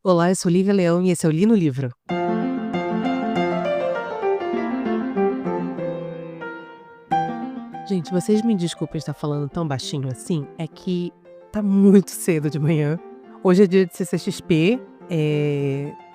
Olá, eu sou Lívia Leão e esse é o Li no Livro. Gente, vocês me desculpem estar falando tão baixinho assim, é que tá muito cedo de manhã. Hoje é dia de CCXP,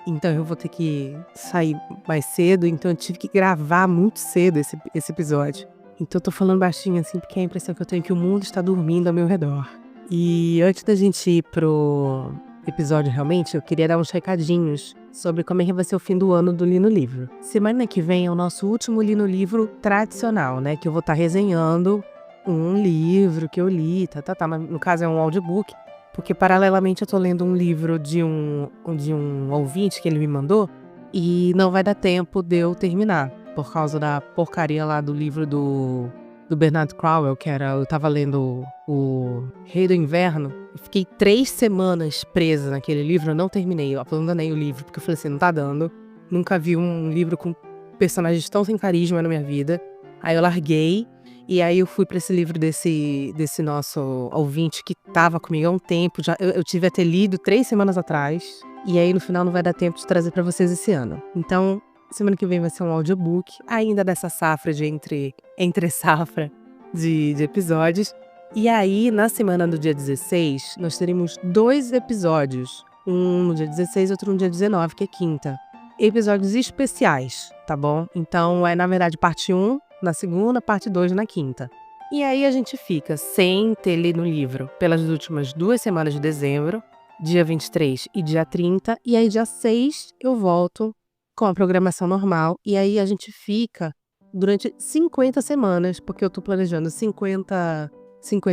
então eu vou ter que sair mais cedo, então eu tive que gravar muito cedo esse episódio. Então eu tô falando baixinho assim porque é a impressão que eu tenho é que o mundo está dormindo ao meu redor. E antes da gente ir pro episódio realmente, eu queria dar uns recadinhos sobre como é que vai ser o fim do ano do Li no Livro. Semana que vem é o nosso último Li no Livro tradicional, né? Que eu vou estar resenhando um livro que eu li, mas no caso é um audiobook, porque paralelamente eu tô lendo um livro de um ouvinte que ele me mandou e não vai dar tempo de eu terminar, por causa da porcaria lá do livro do Bernard Crowell, eu tava lendo o Rei do Inverno. Eu fiquei 3 semanas presa naquele livro, eu não terminei, eu abandonei o livro, porque eu falei assim, não tá dando. Nunca vi um livro com personagens tão sem carisma na minha vida. Aí eu larguei, e aí eu fui pra esse livro desse nosso ouvinte que tava comigo há um tempo. Eu tive a ter lido 3 semanas atrás, e aí no final não vai dar tempo de trazer pra vocês esse ano. Então, semana que vem vai ser um audiobook, ainda dessa safra de entre safra de episódios. E aí, na semana do dia 16, nós teremos 2 episódios. Um no dia 16 e outro no dia 19, que é quinta. Episódios especiais, tá bom? Então, na verdade, parte 1 na segunda, parte 2 na quinta. E aí a gente fica sem ter lido no livro pelas últimas 2 semanas de dezembro, dia 23 e dia 30. E aí, dia 6, eu volto com a programação normal, e aí a gente fica durante 50 semanas, porque eu tô planejando 50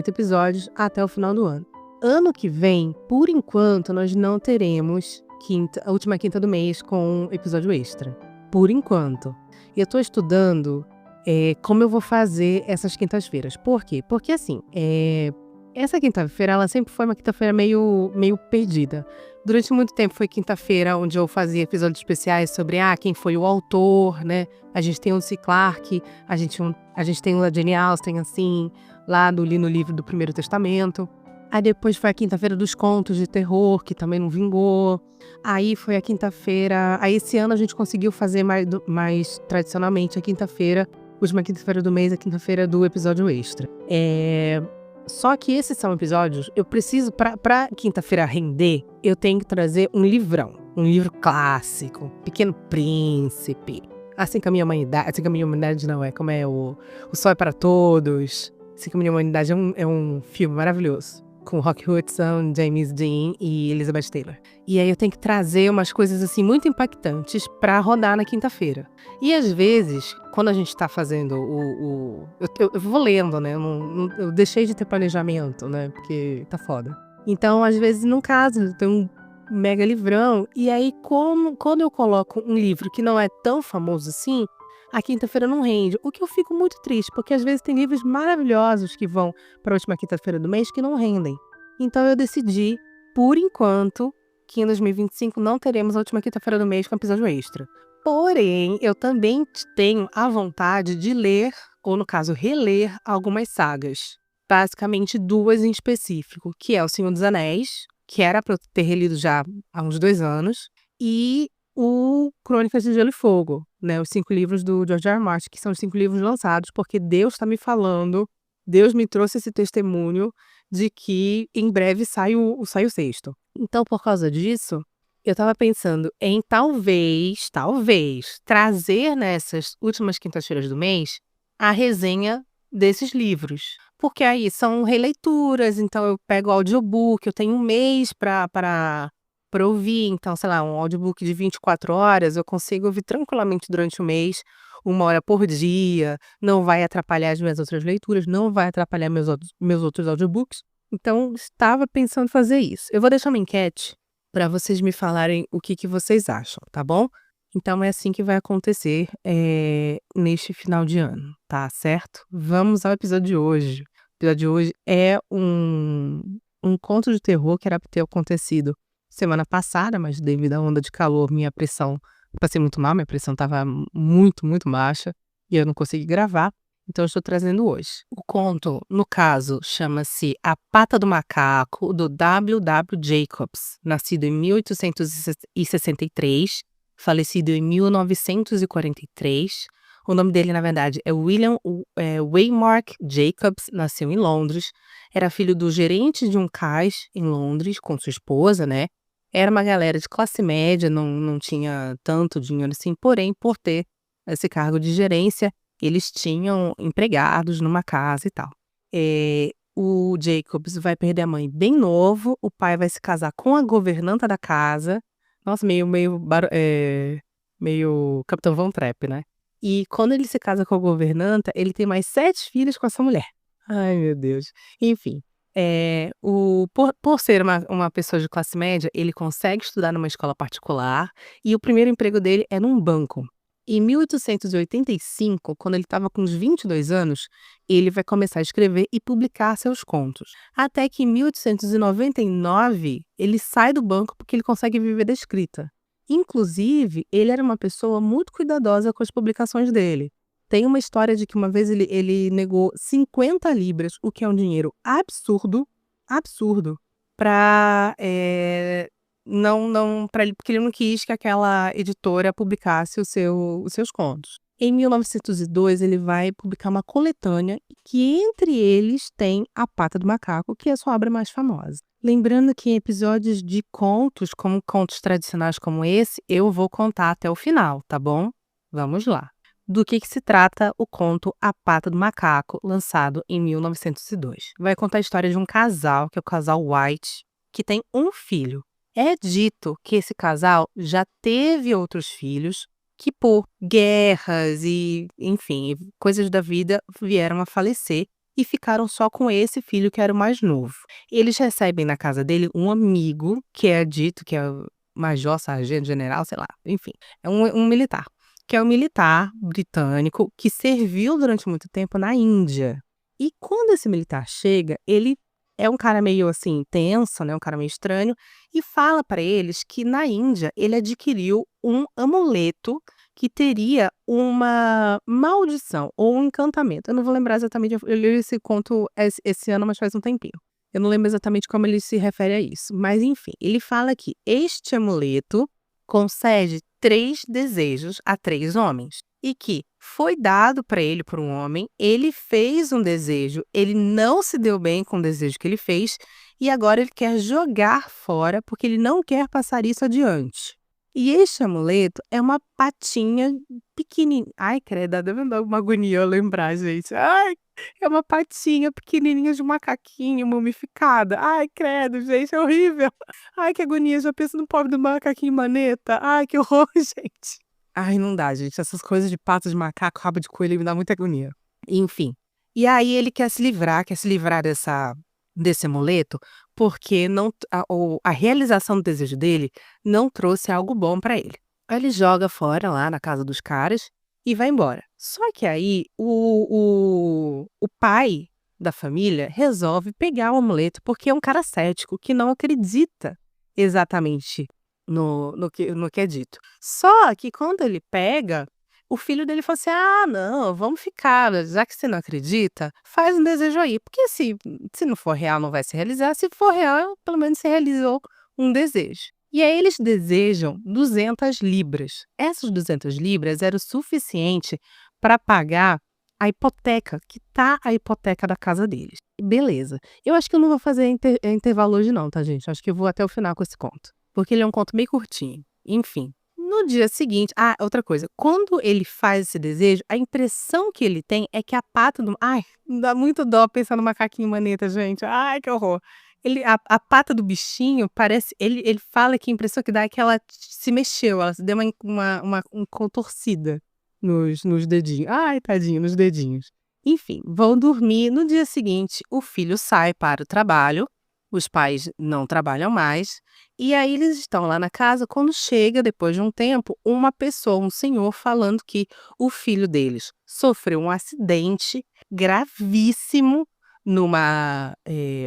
episódios até o final do ano. Ano que vem, por enquanto, nós não teremos a última quinta do mês com episódio extra. Por enquanto. E eu tô estudando como eu vou fazer essas quintas-feiras. Por quê? Porque assim, essa quinta-feira, ela sempre foi uma quinta-feira meio perdida. Durante muito tempo foi quinta-feira onde eu fazia episódios especiais sobre quem foi o autor, né? A gente tem o C. Clarke, a gente tem o Jane Austen, assim, lá do Li no Livro do Primeiro Testamento. Aí depois foi a quinta-feira dos contos de terror, que também não vingou. Aí foi a quinta-feira... Aí esse ano a gente conseguiu fazer mais tradicionalmente a quinta-feira, última quinta-feira do mês, a quinta-feira do episódio extra. Só que esses são episódios, eu preciso, pra quinta-feira render, eu tenho que trazer um livrão. Um livro clássico, Pequeno Príncipe. Assim que a minha humanidade não é, como é o Sol é para Todos. Assim que a minha humanidade é um filme maravilhoso. Com Rock Hudson, James Dean e Elizabeth Taylor. E aí eu tenho que trazer umas coisas assim muito impactantes pra rodar na quinta-feira. E às vezes, quando a gente tá fazendo eu vou lendo, né? Eu deixei de ter planejamento, né? Porque tá foda. Então, às vezes, não casa, tem um mega livrão. E aí, quando eu coloco um livro que não é tão famoso assim, a quinta-feira não rende. O que eu fico muito triste, porque às vezes tem livros maravilhosos que vão para a última quinta-feira do mês que não rendem. Então eu decidi, por enquanto, que em 2025 não teremos a última quinta-feira do mês com episódio extra. Porém, eu também tenho a vontade de ler, ou no caso, reler algumas sagas. Basicamente 2 em específico, que é O Senhor dos Anéis, que era para eu ter relido já há uns 2 anos, e o Crônicas de Gelo e Fogo, né? Os 5 livros do George R. R. Martin, que são os 5 livros lançados, porque Deus está me falando, Deus me trouxe esse testemunho de que em breve sai o 6º. Então, por causa disso, eu estava pensando em talvez, trazer nessas últimas quintas-feiras do mês a resenha desses livros. Porque aí são releituras, então eu pego o audiobook, eu tenho um mês para ouvir, então, sei lá, um audiobook de 24 horas, eu consigo ouvir tranquilamente durante o mês, 1 hora por dia, não vai atrapalhar as minhas outras leituras, não vai atrapalhar meus outros audiobooks. Então, estava pensando em fazer isso. Eu vou deixar uma enquete para vocês me falarem o que vocês acham, tá bom? Então, é assim que vai acontecer neste final de ano, tá certo? Vamos ao episódio de hoje. O episódio de hoje é um conto de terror que era para ter acontecido semana passada, mas devido à onda de calor, passei muito mal, minha pressão estava muito, muito baixa e eu não consegui gravar. então eu estou trazendo hoje. O conto, no caso, chama-se A Pata do Macaco, do W. Jacobs, nascido em 1863, falecido em 1943. O nome dele, na verdade, é William Waymark Jacobs, nasceu em Londres, era filho do gerente de um cais em Londres, com sua esposa, né? Era uma galera de classe média, não tinha tanto dinheiro assim, porém, por ter esse cargo de gerência, eles tinham empregados numa casa e tal. O Jacobs vai perder a mãe bem novo, o pai vai se casar com a governanta da casa. Nossa, meio Capitão Von Trapp, né? E quando ele se casa com a governanta, ele tem mais 7 filhos com essa mulher. Ai, meu Deus. Enfim, por ser uma pessoa de classe média, ele consegue estudar numa escola particular e o primeiro emprego dele é num banco. Em 1885, quando ele estava com uns 22 anos, ele vai começar a escrever e publicar seus contos. Até que em 1899, ele sai do banco porque ele consegue viver da escrita. Inclusive, ele era uma pessoa muito cuidadosa com as publicações dele. Tem uma história de que uma vez ele negou 50 libras, o que é um dinheiro absurdo, absurdo, para porque ele não quis que aquela editora publicasse os seus contos. Em 1902, ele vai publicar uma coletânea que entre eles tem A Pata do Macaco, que é a sua obra mais famosa. Lembrando que em episódios de contos, como contos tradicionais como esse, eu vou contar até o final, tá bom? Vamos lá. Do que se trata o conto A Pata do Macaco, lançado em 1902. Vai contar a história de um casal, que é o casal White, que tem um filho. É dito que esse casal já teve outros filhos que por guerras e, enfim, coisas da vida vieram a falecer e ficaram só com esse filho que era o mais novo. Eles recebem na casa dele um amigo, que é dito que é o major, sargento, general, sei lá, enfim, é um militar. Que é um militar britânico que serviu durante muito tempo na Índia. E quando esse militar chega, ele é um cara meio assim tenso, né, um cara meio estranho, e fala para eles que na Índia ele adquiriu um amuleto que teria uma maldição ou um encantamento. Eu não vou lembrar exatamente, eu li esse conto esse ano, mas faz um tempinho. Eu não lembro exatamente como ele se refere a isso, mas enfim, ele fala que este amuleto concede 3 desejos a 3 homens. E que foi dado para ele por um homem, ele fez um desejo, ele não se deu bem com o desejo que ele fez, e agora ele quer jogar fora porque ele não quer passar isso adiante. E este amuleto é uma patinha pequenininha. Ai, credo, deve me dar uma agonia eu lembrar, gente. Ai, é uma patinha pequenininha de um macaquinho mumificada. Ai, credo, gente, é horrível. Ai, que agonia, já penso no pobre do macaquinho maneta. Ai, que horror, gente. Ai, não dá, gente. Essas coisas de patas de macaco, rabo de coelho, me dá muita agonia. Enfim. E aí ele quer se livrar desse amuleto, porque a realização do desejo dele não trouxe algo bom para ele. Aí ele joga fora lá na casa dos caras e vai embora. Só que aí o pai da família resolve pegar o amuleto porque é um cara cético que não acredita exatamente no que é dito. Só que quando ele pega, o filho dele fala assim: ah, não, vamos ficar, já que você não acredita, faz um desejo aí. Porque se não for real, não vai se realizar. Se for real, pelo menos se realizou um desejo. E aí eles desejam 200 libras. Essas 200 libras era o suficiente para pagar a hipoteca, a hipoteca da casa deles. Beleza. Eu acho que eu não vou fazer intervalo hoje não, tá, gente? Acho que eu vou até o final com esse conto. Porque ele é um conto meio curtinho. Enfim. No dia seguinte, outra coisa, quando ele faz esse desejo, a impressão que ele tem é que a pata do... Ai, dá muito dó pensar no macaquinho maneta, gente. Ai, que horror. A pata do bichinho parece... Ele fala que a impressão que dá é que ela se mexeu, ela deu uma contorcida nos dedinhos. Ai, tadinho, nos dedinhos. Enfim, vão dormir. No dia seguinte, o filho sai para o trabalho. Os pais não trabalham mais. E aí eles estão lá na casa, quando chega, depois de um tempo, uma pessoa, um senhor, falando que o filho deles sofreu um acidente gravíssimo numa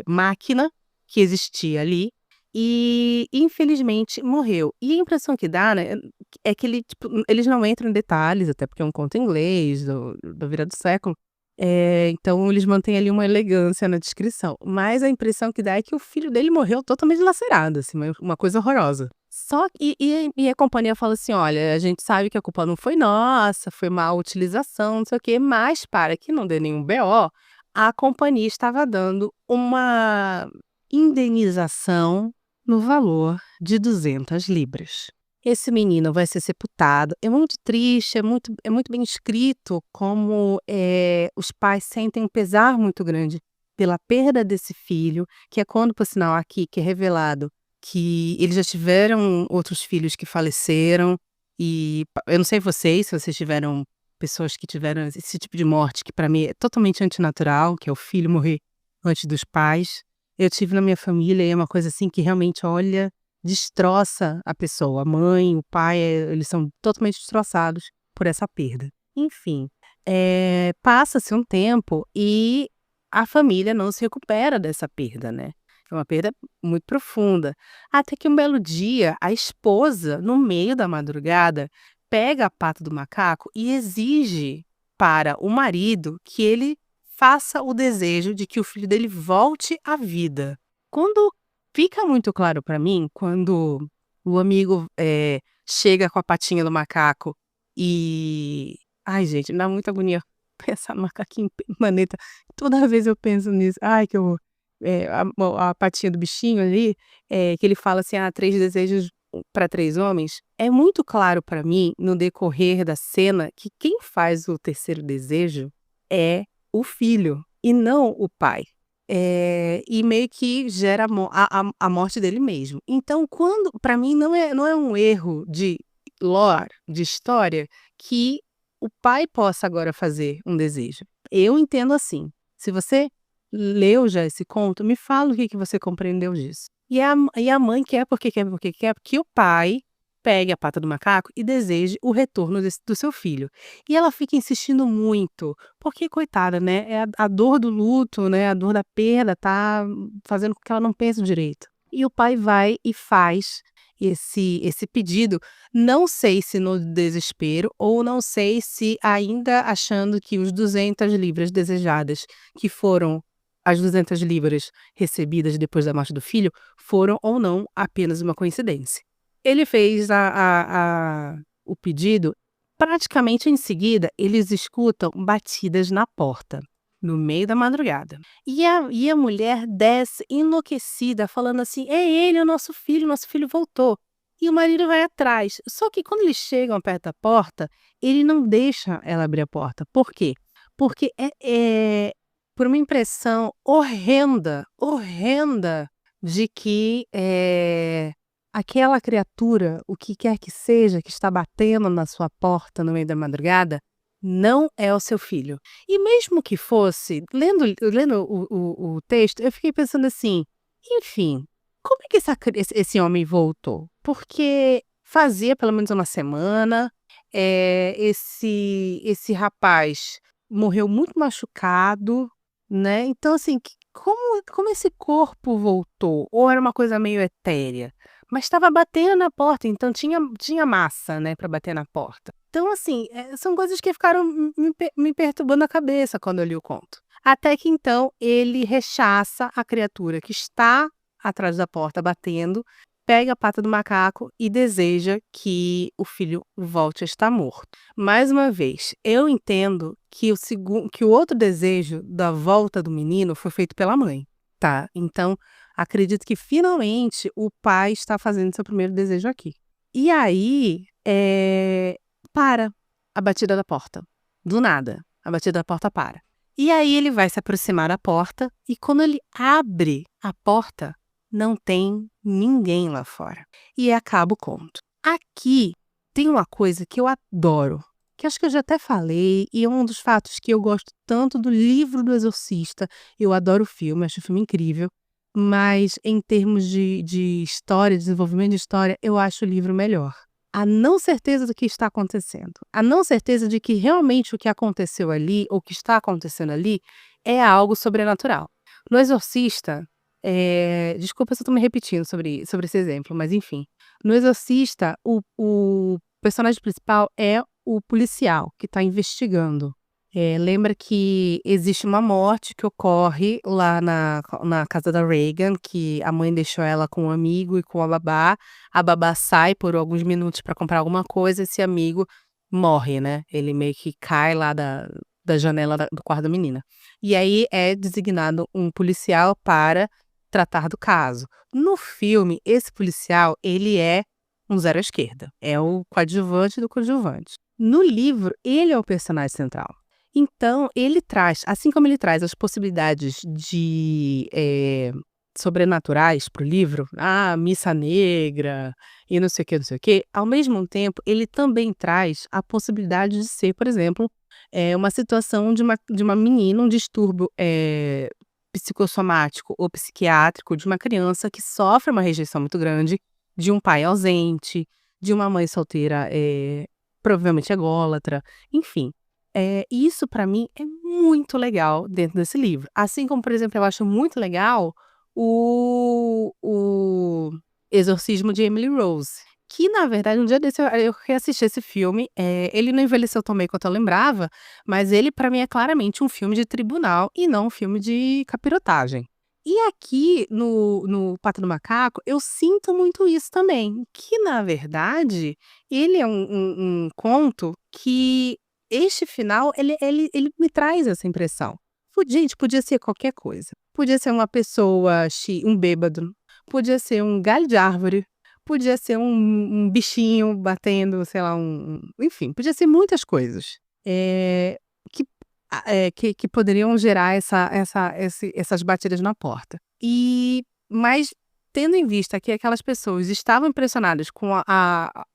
máquina que existia ali e, infelizmente, morreu. E a impressão que dá, né, é que eles não entram em detalhes, até porque é um conto em inglês, da virada do século, Então eles mantêm ali uma elegância na descrição, mas a impressão que dá é que o filho dele morreu totalmente dilacerado, assim, uma coisa horrorosa. Só que e a companhia fala assim: "Olha, a gente sabe que a culpa não foi nossa, foi má utilização, não sei o quê", mas para que não dê nenhum BO, a companhia estava dando uma indenização no valor de 200 libras. Esse menino vai ser sepultado. É muito triste, é muito bem escrito como, os pais sentem um pesar muito grande pela perda desse filho, que é quando, por sinal, aqui que é revelado que eles já tiveram outros filhos que faleceram, e eu não sei vocês, se vocês tiveram pessoas que tiveram esse tipo de morte que para mim é totalmente antinatural, que é o filho morrer antes dos pais. Eu tive na minha família e é uma coisa assim que realmente, olha, destroça a pessoa. A mãe, o pai, eles são totalmente destroçados por essa perda. Enfim, passa-se um tempo e a família não se recupera dessa perda, né. É uma perda muito profunda. Até que um belo dia, a esposa, no meio da madrugada, pega a pata do macaco e exige para o marido que ele faça o desejo de que o filho dele volte à vida. Quando fica muito claro para mim, quando o amigo, chega com a patinha do macaco e ai gente, me dá muita agonia pensar no macaquinho maneta. Toda vez eu penso nisso. Ai, que horror. A patinha do bichinho ali, que ele fala assim: "Ah, 3 desejos para 3 homens". É muito claro para mim, no decorrer da cena, que quem faz o terceiro desejo é o filho e não o pai. E meio que gera a morte dele mesmo. Então quando para mim não é um erro de lore, de história, que o pai possa agora fazer um desejo. Eu entendo assim. Se você leu já esse conto, me fala o que que você compreendeu disso. E a mãe quer porque quer, porque quer, porque o pai pegue a pata do macaco e deseje o retorno do seu filho. E ela fica insistindo muito, porque coitada, né, é a dor do luto, né, a dor da perda tá fazendo com que ela não pense direito. E o pai vai e faz esse pedido, não sei se no desespero ou não sei se ainda achando que os 200 libras desejadas, que foram as 200 libras recebidas depois da morte do filho, foram ou não apenas uma coincidência. Ele fez o pedido, praticamente em seguida, eles escutam batidas na porta, no meio da madrugada. E a mulher desce enlouquecida, falando assim: "É ele, é o nosso filho voltou". E o marido vai atrás. Só que quando eles chegam perto da porta, ele não deixa ela abrir a porta. Por quê? Porque por uma impressão horrenda, horrenda de que, aquela criatura, o que quer que seja, que está batendo na sua porta no meio da madrugada, não é o seu filho. E mesmo que fosse, lendo o texto, eu fiquei pensando assim: enfim, como é que esse homem voltou? Porque fazia pelo menos uma semana, esse rapaz morreu muito machucado, né, então assim, como esse corpo voltou? Ou era uma coisa meio etérea? Mas estava batendo na porta, então tinha massa, né, para bater na porta. Então assim, são coisas que ficaram me perturbando a cabeça quando eu li o conto. Até que então ele rechaça a criatura que está atrás da porta batendo, pega a pata do macaco e deseja que o filho volte a estar morto. Mais uma vez, eu entendo que o outro desejo da volta do menino foi feito pela mãe, tá? Então, acredito que finalmente o pai está fazendo seu primeiro desejo aqui. E aí, para a batida da porta. Do nada, a batida da porta para. E aí ele vai se aproximar da porta e quando ele abre a porta, não tem ninguém lá fora. E acaba o conto. Aqui tem uma coisa que eu adoro, que acho que eu já até falei, e é um dos fatos que eu gosto tanto do livro do Exorcista. Eu adoro o filme, acho o filme incrível, mas em termos de história, desenvolvimento de história, eu acho o livro melhor. A não certeza do que está acontecendo, a não certeza de que realmente o que aconteceu ali, ou que está acontecendo ali, é algo sobrenatural. No Exorcista, desculpa se eu estou me repetindo sobre esse exemplo, mas enfim. No Exorcista, o personagem principal é o policial que está investigando Lembra que existe uma morte que ocorre lá na casa da Regan, que a mãe deixou ela com um amigo e com a babá sai por alguns minutos para comprar alguma coisa, esse amigo morre, né, ele meio que cai lá da janela do quarto da menina. E aí é designado um policial para tratar do caso. No filme, esse policial, ele é um zero à esquerda, é o coadjuvante do coadjuvante. No livro, ele é o personagem central. Então, ele traz, assim como ele traz as possibilidades de sobrenaturais para o livro, missa negra e não sei o que, não sei o que, ao mesmo tempo, ele também traz a possibilidade de ser, por exemplo, uma situação de uma menina, um distúrbio psicossomático ou psiquiátrico de uma criança que sofre uma rejeição muito grande, de um pai ausente, de uma mãe solteira, provavelmente ególatra, enfim. Isso para mim é muito legal dentro desse livro. Assim como, por exemplo, eu acho muito legal o Exorcismo de Emily Rose, que na verdade um dia desse eu reassisti esse filme, ele não envelheceu tão bem quanto eu lembrava, mas ele para mim é claramente um filme de tribunal e não um filme de capirotagem. E aqui no Pata do Macaco eu sinto muito isso também, que na verdade ele é um conto que este final, ele me traz essa impressão. Gente, podia ser qualquer coisa. Podia ser uma pessoa um bêbado, podia ser um galho de árvore, podia ser um bichinho batendo, sei lá, enfim, podia ser muitas coisas, que que poderiam gerar essas batidas na porta. Mas tendo em vista que aquelas pessoas estavam impressionadas com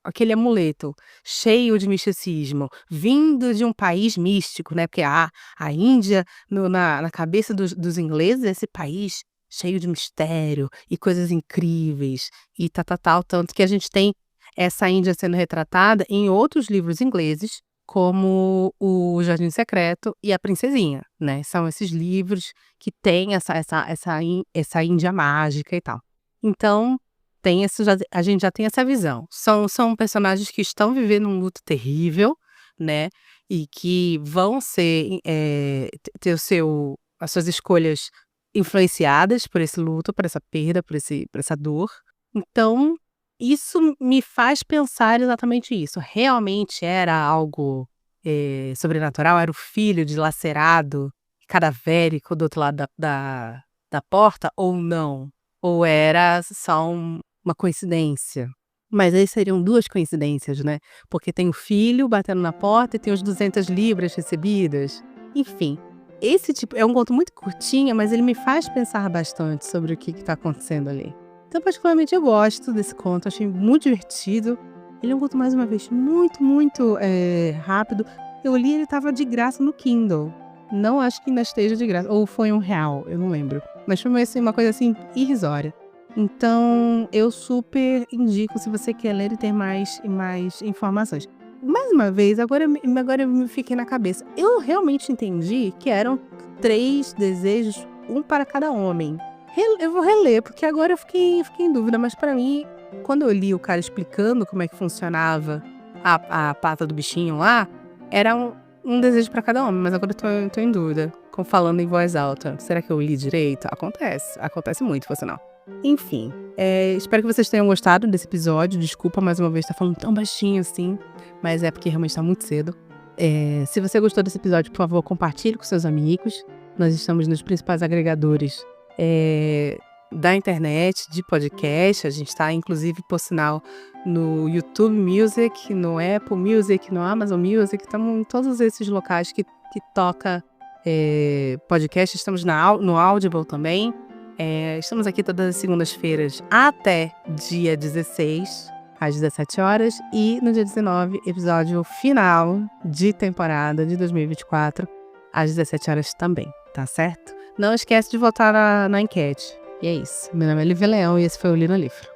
aquele amuleto cheio de misticismo, vindo de um país místico, né, porque a Índia, na cabeça dos ingleses, é esse país cheio de mistério e coisas incríveis e tal, tanto que a gente tem essa Índia sendo retratada em outros livros ingleses, como o Jardim Secreto e a Princesinha, né, são esses livros que têm essa Índia mágica e tal. Então, a gente já tem essa visão. São personagens que estão vivendo um luto terrível, né, e que vão ter as suas escolhas influenciadas por esse luto, por essa perda, por essa dor. Então, isso me faz pensar exatamente isso. Realmente era algo sobrenatural? Era o filho dilacerado, cadavérico do outro lado da porta ou não? Ou era só uma coincidência? Mas aí seriam 2 coincidências, né, porque tem o filho batendo na porta e tem os 200 libras recebidas. Enfim, esse tipo é um conto muito curtinho, mas ele me faz pensar bastante sobre o que está acontecendo ali. Então, particularmente, eu gosto desse conto, achei muito divertido. Ele é um conto, mais uma vez, muito, muito rápido. Eu li, ele estava de graça no Kindle. Não acho que ainda esteja de graça, ou foi R$1, eu não lembro. Mas foi assim, uma coisa assim, irrisória. Então, eu super indico se você quer ler e ter mais informações. Mais uma vez, agora eu me fiquei na cabeça. Eu realmente entendi que eram 3 desejos, um para cada homem. Eu vou reler, porque agora eu fiquei em dúvida, mas pra mim, quando eu li o cara explicando como é que funcionava a pata do bichinho lá, era um desejo pra cada homem, mas agora eu tô em dúvida, falando em voz alta. Será que eu li direito? Acontece muito, por sinal. Enfim, espero que vocês tenham gostado desse episódio. Desculpa mais uma vez estar falando tão baixinho assim, mas é porque realmente está muito cedo. Se você gostou desse episódio, por favor, compartilhe com seus amigos. Nós estamos nos principais agregadores da internet, de podcast. A gente está, inclusive, por sinal, no YouTube Music, no Apple Music, no Amazon Music. Estamos em todos esses locais que toca podcast. Estamos no Audible também. Estamos aqui todas as segundas-feiras até dia 16, às 17 horas. E no dia 19, episódio final de temporada de 2024, às 17 horas também, tá certo? Não esquece de votar na enquete. E é isso. Meu nome é Lívia Leão e esse foi o Li no Livro.